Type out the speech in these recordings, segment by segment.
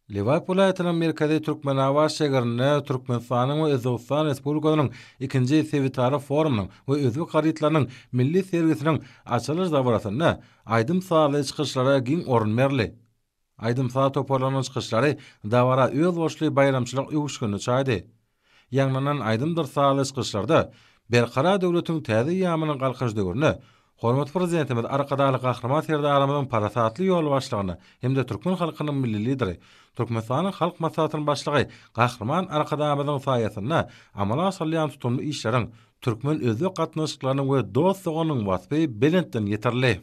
Liverpool ayetinin merkezi Türkmen Awas şegerine Türkmenistan'ın ve Özbekistan Respublikasynyň ikinji Sevitary forumunun we özbek garytlarynyň milli sergisiniň açylyş dabarasyna aýdym saly çykyşlara giň orun berli. Aýdym saly toparlanan çykyşlary dabara öz boşly bayramçylyk ýuguşgyny çaýdy. Ýanglanan aýdymdyr saly çykyşlarda berkara döwletiň täze ýamynyň galkyş döwrüne Hormat prezidentimiz arkadaly gahrman serdarymyzyň parasatly ýol başlygyny hemde türkmen halkynyň milli lideri, Türkmenistanyň halk maslahatynyň başlygy gahrman arkadamyzyň saýasyna amala aşylýan tutumly işleriň türkmen özbek gatnaşyklarynyň we dostlugynyň wasfy belentden ýeterli.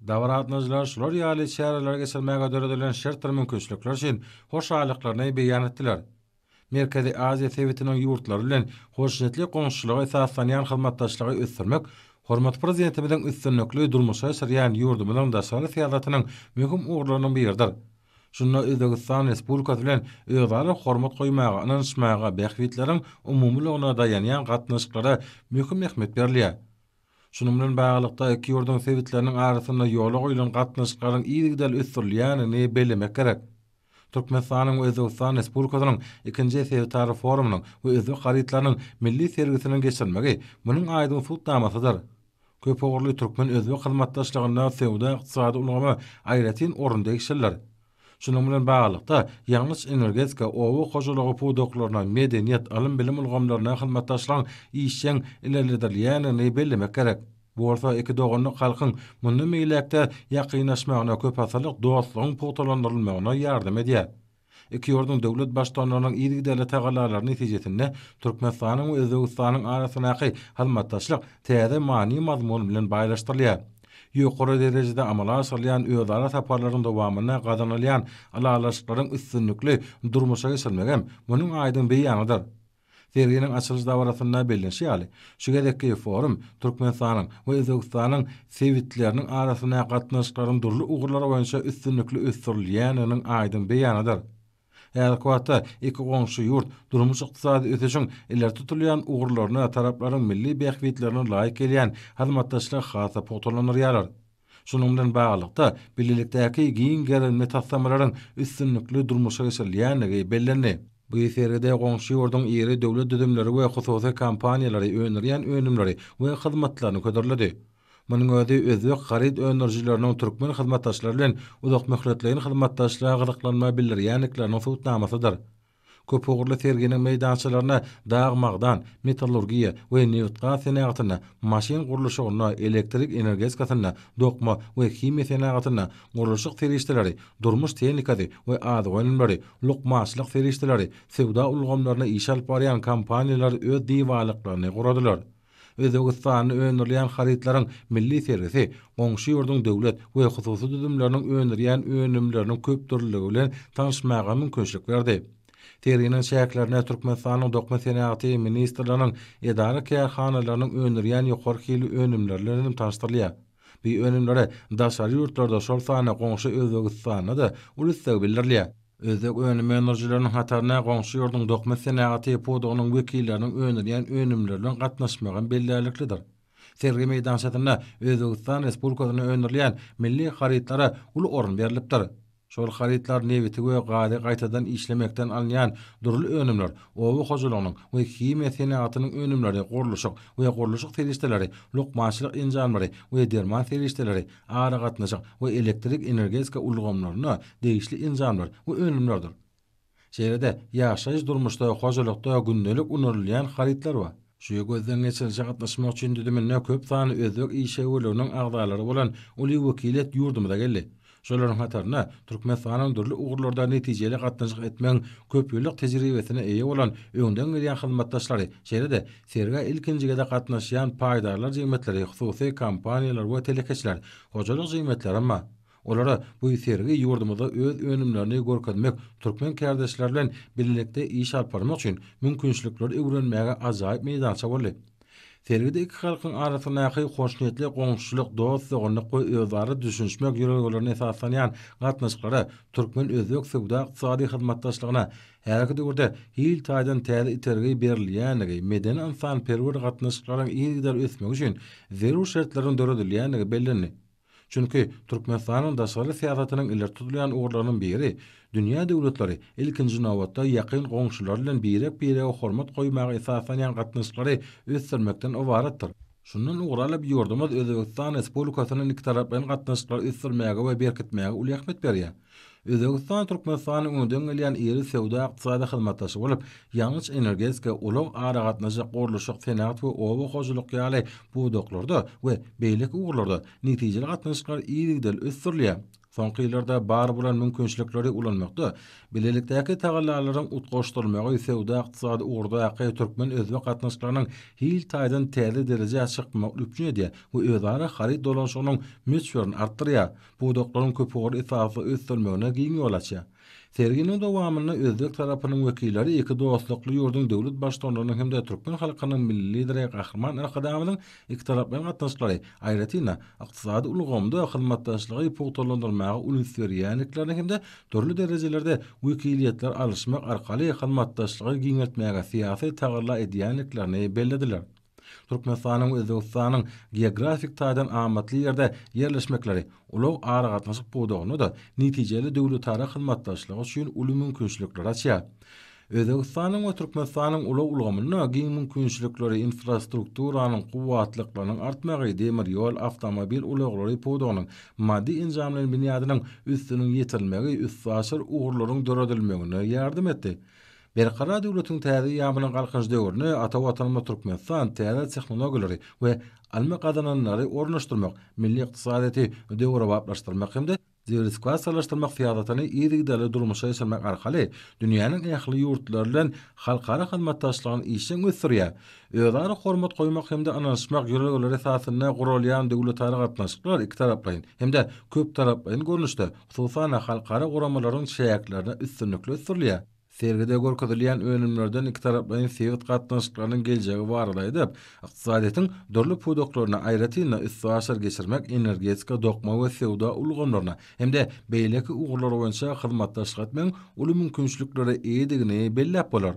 Davaratnajilar şular ýaly şäherlerge geçirmäge döredilen şertler mümkinçilikler üçin hoşalyklaryny beýan etdiler. Merkezi Aziýa Sewitiniň ýurtlary bilen hoşnetlik goňşulygy esaslanýan hyzmatdaşlygy ösdürmek, Hormat prezidentimiziň üstünlikli durmuşa sirýan ýurdumynyň daşary syýasatynyň möhüm ugurlarynyň biridir. Şunda Özbekistan Respublikasy bilen özara hormat goýmaga, ananşmaga, bähwitleriň umumlygyna daýanýan gatnaşyklara möhüm ähmiýet berilýär. Şunun bilen baglykda iki ýurdun sewitleriniň arasynda ýola goýulan gatnaşyklaryň ýygydan ösdürilýäni bellemek gerek. Türkmenistanyň we Özbekistan Respublikasynyň ikinji Sevitary forumunyň we özbek garytlarynyň milli sergisiniň geçirmegi munyň aýdym sultamasydyr. Köp ogurly türkmen özbek hyzmatdaşlygynda sewda ykdysady ulgama aýratyn orunda ekşirler. Şunun bilen baglykda ýalňyz energetika, owu goşulygy pudoklaryna, medeniýet, alym bilim ulgamlaryna hyzmatdaşlygyň işçiň ilerlerilýäni bellemek gerek. Bu orta iki doganlyk halkyň mundan meýilekde ýakynaşmagyna köp asyrlyk dostlugyň pudolandyrylmagyna ýardam edýär. Iki ýurdun döwlet başdanlarynyň ýygydaly tagallalaryny netijesinde Türkmenistanyň we Özbekistanyň arasyndaky hyzmatdaşlyk täze many mazmun bilen baýlaşdyrylýar. Ýokary derejede amala aşylýan özara taparlaryň dowamyna gazanylýan alalaşyklaryň üstünlikli durmuşa geçirmegem munyň aýdym beýanydyr. Serginiň açylyş dawarasyna bellenşýäli. Şu gedekki forum Türkmenistanyň we Özbekistanyň sewitleriniň arasyna gatnaşyklaryň durly ugurlary boýunça üstünlikli ösdürilýäniniň aýdym beýanydyr. Ýa-da iki goňşy ýurt durmuş ykdysady öteşiň iler tutulýan ugurlaryna taraplaryň milli bähwitlerine laýyk gelýän hyzmatdaşlyk hasa potolanýarlar. Şunun bilen baglykda birlikdäki giň gerenme tassamalaryň üstünlikli durmuşa geçirilýänligi bellendi. Bu ýerde goňşy ýurdun ýeri döwlet düdümleri we hususy kampaniýalary öňürýän önümleri we hyzmatlaryny köderledi. Munyň özi özbek garyt öňürjileriniň türkmen hyzmatdaşlary bilen uzak möhletleýän hyzmatdaşlyğa gyzyklanma bildirýänlikleriniň suwtnamasydyr. Köp ugurly serginiň meýdançylaryna dagmagdan, metallurgiýa we neftga senatyna, maşin gurulşygyna, elektrik energetikasyna, dokma we himiýa senatyna, gurulşyk serişdeleri, durmuş tehnikasy we adygy lukmaçlyk serişdeleri, sewda ulgamlaryna iş alyp barýan kampaniýalar öz diwalyklaryny guradylar. Özbekistanyň öňürýän harytlaryň milli sergisi, goňşy ýurdun döwlet we hususy düdümleriniň öňürýän önümleriniň köp türlügi bilen tanışmaga mümkinçilik berdi. Terginiň şäherlerine Türkmenistanyň dokma senaty ministrläriniň edara kärhanalarynyň öňürýän ýokary hili önümlerlerini tanışdyrylýar. Bu önümlere daşary ýurtlarda şol sany goňşy Özbekistanyna da ulusdagy bildirilýär. Özbek önüm enerjileriniň hataryna goňşy ýurdun dokma senaty podogynyň wekilleriniň öňürýän önümlerden gatnaşmagy belläliklidir. Sergi meýdançasyna Özbekistan Respublikasyna öňürýän milli harytlara uly orun berilipdir. Şol haritlar nebeti we gady gaýtadan işlemekden alýan durly önümler, owy hojulugynyň we hime senatynyň önümleri, gurulşyk we gurulşyk ferişteleri, lukmaçylyk enjamlary we derman ferişteleri, ara gatnaşyk we elektrik energetika ulgamlaryna degişli enjamlar we önümlerdir. Şeýle-de ýaşaýyş durmuşda hojulukda gündelik unurulýan haritlar bar. Şu gözden geçirilse gatnaşmak üçin düdümine köp sany özbek işeýerleriniň agdalary bolan uly wekilet ýurdumyza geldi. Şolaryň hatarına Türkmenistanyň dürli ugurlarda netijeli gatnaşyk etmeň köp ýyllyk tejribesine eýe bolan öňden gelýän hyzmatdaşlary, şeýle-de serge ilkinjigede gatnaşýan paýdarlar jemgyýetleri, hususy kompaniýalar we telekeçiler, hojalyk jemgyýetleri emma olara bu sergi ýurdumyzda öz önümlerini görkezmek, türkmen kardeşler bilen birlikde iş alp barmak üçin mümkinçilikler öwrenmäge ajaýyp meýdança boldy. Sergide iki halkyň arasyndaky hoşnýetli goňşulyk, dostlyk we özary düşünmek ýöreglerini esaslanýan gatnaşyklary türkmen özbek sowda ykdysady hyzmatdaşlygyna her iki döwürde hil taýdan täze itergi berilýänligi, medeni insan perwer gatnaşyklaryň ýygylar ösmek üçin zerur şertlaryň döredilýänligi bellenli. Çünkü Türkmenistanyň daşary siýasatynyň ileri tutulýan ugurlarynyň biri dünýä döwletleri ilkinji nowatda ýakyn goňşular bilen birek-birege hormat goýmagy esaslanýan gatnaşyklary ösdürmekden obaratdyr. Şundan uguralyp ýurdumyz Özbegistan Respublikasynyň iki tarapdan gatnaşyklary ösdürmäge we berkitmäge uly ähmet berýär. Özbegistan Türkmenistanyň öňden gelýän ýeri sowda ykdysady hyzmatdaşy bolup, ýalňyç energetika, ulug ara gatnaşyk, gurulşyk, senat we owa hojuluk ýaly bu doklarda we beýlik ugurlarda netijeli gatnaşyklar ýygydan ösdürilýär. Soňky ýyllarda bar bolan mümkinçilikleri ulanmakda, bilelikdäki tagallalaryň utgaşdyrylmagy sowda ykdysady ugurda türkmen özbek gatnaşyklarynyň hil taýdan täze derejä çykmak üçin edýär we özara harit dolanşygynyň müçberini artdyrýar. Bu doklaryň köpügi esasy ösdürmegine giň ýol açýar. Serginin dowamyny özbek tarapynyň wekilleri iki dostlukly ýurdun döwlet başdanlarynyň hemde türkmen halkynyň milli lideri Gahryman Erkadamynyň iki tarapdan gatnaşyklary aýratyna ykdysady ulgamda hyzmatdaşlygy puwtalandyrmagy ulus berýänliklerini hemde türlü derejelerde wekiliýetler alışmak arkaly hyzmatdaşlygy giňertmäge syýasy tagarla edýänliklerini bellediler. Türkmenistanyň we Özbegistanyň geografik taýdan amatly ýerde ýerleşmekleri ulug ara gatnaşyk buwdagyny da netijeli döwletara hyzmatdaşlygy üçin uly mümkinçilikler açýar. Özbegistanyň we Türkmenistanyň ulug ulgamyna giň mümkinçilikleri infrastrukturanyň guwatlyklarynyň artmagy, demir ýol, awtomobil ulaglary buwdagynyň maddi enjamlaryň binýadynyň üstüniň ýetirilmegi, üst aşyr ugurlaryň döredilmegine ýardym etdi. Berqara döwletiň täze ýamynyň galkynç döwrüne ata-watanymyz Türkmenistan täze tehnologiýalary we almy gadananlary ornaşdyrmak, milli ykdysadyny döwre baplaşdyrmak hemde diversifikasiýalaşdyrmak fiýadatyny ýygydaly durmuşa geçirmek arkaly dünýäniň ähli ýurtlary bilen halkara hyzmatdaşlygyny işin ösdürýär. Özara hormat goýmak hemde anlaşmak ýöregleri esasynda gurulýan döwletara gatnaşyklar iki tarapdan hemde köp tarapdan görnüşde hususan halkara guramalaryň şäherlerine üstünlikli ösdürilýär. Sergide görkezilýän önümlerden iki tarapdan sewit gatnaşyklarynyň geljegi barada ykdysadyň dörli puwdaklaryna aýratyna üstü geçirmek energetika, dokma we sewda ulgamlaryna hemde beýleki ugurlar boýunça hyzmatdaşlyk etmeň uly mümkinçilikleri eýdigini bellep bolar.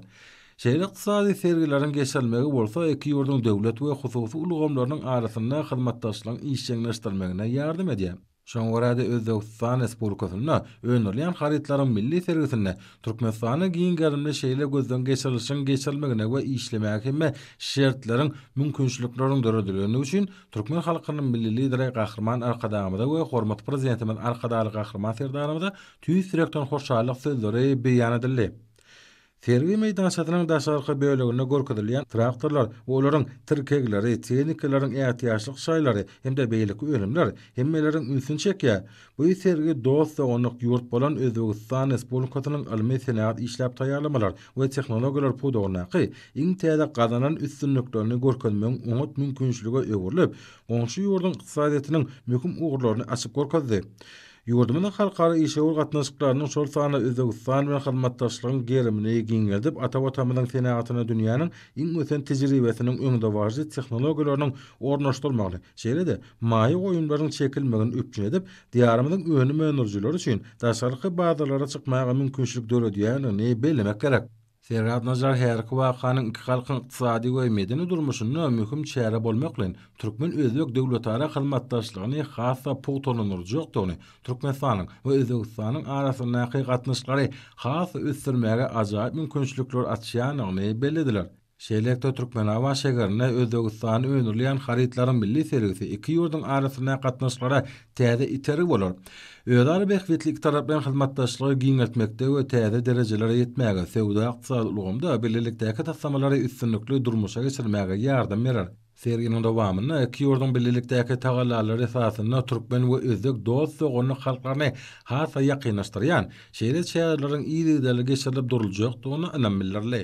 Şeýle ykdysady sergileriň geçirilmegi bolsa iki ýurdun döwlet we hususy ulgamlarynyň arasynda hyzmatdaşlygyň işçileşdirmegine ýardym edýär. Şoňra-da Özbegistan Respublikasyna öňerlen haritlaryň milli sergisinde Türkmenistana giň gerimli şeýle gözden geçirilişiň geçirilmegine we işlemäge hemme şertleriň mümkinçilikleriň döredilmegi üçin türkmen halkynyň milli lideri Gahryman Erkadamyda we hormat prezidentimiz Arkadaly Gahryman Serdarymyza tüýsürekden hoşçalyk sözleri beýan edildi. Sergi meýdançasynyň daşarky bölegine görkezilýän traktorlar we olaryň tirkegleri, tehnikalaryň ähtiýaçlyk şaýlary hemde beýleki önümler hemmeleriň ünsün çekýär. Bu sergi dost we onyk ýurt bolan Özbegistan Respublikasynyň almy senat işläp taýýarlamalar we tehnologiýalar puwdagyny iň täze gazanan üstünliklerini görkezmeň umut mümkinçiligi öwürlep, goňşy ýurdun ykdysadynyň möhüm ugurlaryny açyp görkezdi. Ýurdumyň halkara işewer gatnaşyklarynyň şol sany Özbegistan bilen hyzmatdaşlygyň gerimini giňeldip ata-watanymyzyň senatyna dünýäniň iň ösen tejribesiniň öňünde barjy tehnologiýalarynyň ornaşdyrmagy, şeýle-de maýy oýunlaryň çekilmegini öpçün edip, diýarymyzyň önüme önürjüleri üçin daşarky bazalara çykmaga mümkinçilik döredýänini bellemek gerek. Serhat Nazar herki wakanyň iki halkyň ykdysady we medeni durmuşyny möhüm çäre bolmak bilen türkmen özbek döwletara hyzmatdaşlygyny hassa pugtolunurjokdygyny, Türkmenistanyň we Özbegistanyň arasyndaky gatnaşyklary hassa ösdürmäge ajaýyp mümkinçilikler açýanyny bellidiler. Şeýlekde Türkmen awa şegerini Özbegistany öňürleýän haritlaryň milli sergisi iki ýurdun arasynda gatnaşyklara täze iteri bolar. Öýdary behwetlik tarap bilen hyzmatdaşlygy giňeltmekde we täze derejelere ýetmäge, sewda ykdysady ulgamda birlikdäki tassamalary üstünlikli durmuşa geçirmäge ýardam berer. Serginiň dowamyny iki ýurdun birlikdäki tagallalary esasynda türkmen we özbek dost sogony halklaryny hassa ýakynlaşdyrýan şeýle çäherleriň ýygy geçirilip duruljakdygyny inanmylyrly.